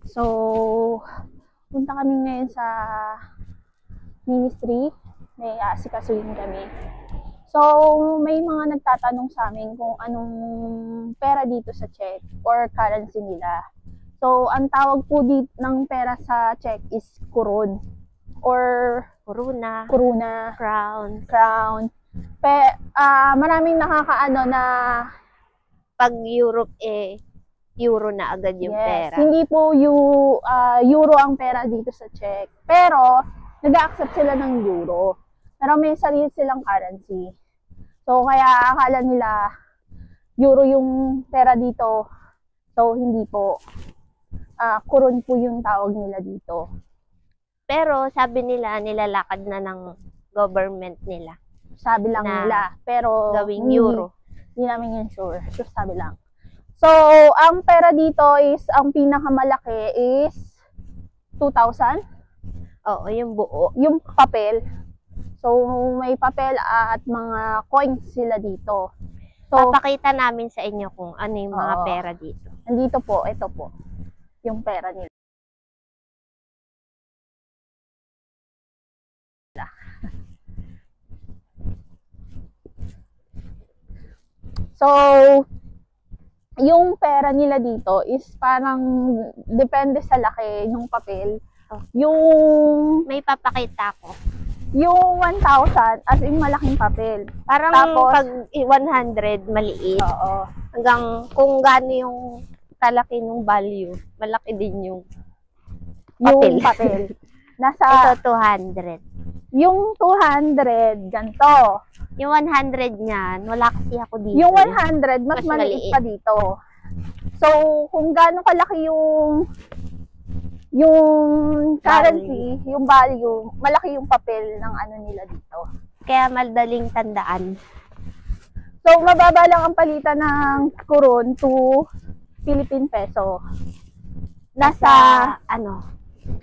So, punta kami ngayon sa ministry. May asikasuhin kami. So, may mga nagtatanong sa amin kung anong pera dito sa check or currency nila. So, ang tawag po dito ng pera sa check is kuron or Corona, crown. Maraming nakakaano na pag Europe euro na agad yung yes, pera. hindi po yung euro ang pera dito sa check. Pero, nag-accept sila ng euro. Pero may sarili silang currency. So, kaya akala nila euro yung pera dito. So, hindi po. Kuron po yung tawag nila dito. Pero sabi nila, nilalakad na ng government nila. Sabi lang na nila. Pero, gawing euro. Hindi namin yun sure. So, sabi lang. So, ang pera dito is, ang pinakamalaki is 2,000. Oo, yung buo. Yung papel. So, may papel at mga coins sila dito. So, Papakita namin sa inyo kung ano yung mga Oo. pera dito. nandito po, ito po. Yung pera nila. So, yung pera nila dito is parang depende sa laki ng papel. Oh. Yung May papakita ko. 1,000 as in malaking papel. Parang Tapos, pag 100, maliit. Oo. Hanggang kung gaano yung kalaki ng value, malaki din yung papel. Yung papel. Nasa, Ito, 200. yung 200, ganito. Yung 100 niyan, wala kasi ako dito. Yung 100, mas Mas maliit maliit. pa dito. So, kung gaano kalaki yung currency, yung value, malaki yung papel ng ano nila dito. Kaya madaling tandaan. So, mababa lang ang palitan ng kuron to Philippine peso. Nasa, ano,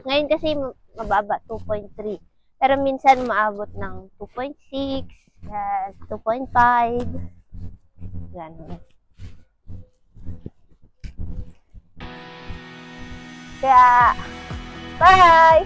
ngayon kasi mababa, 2.3. Pero minsan maabot ng 2.6, yes, 2.5. Ganun. kaya, bye!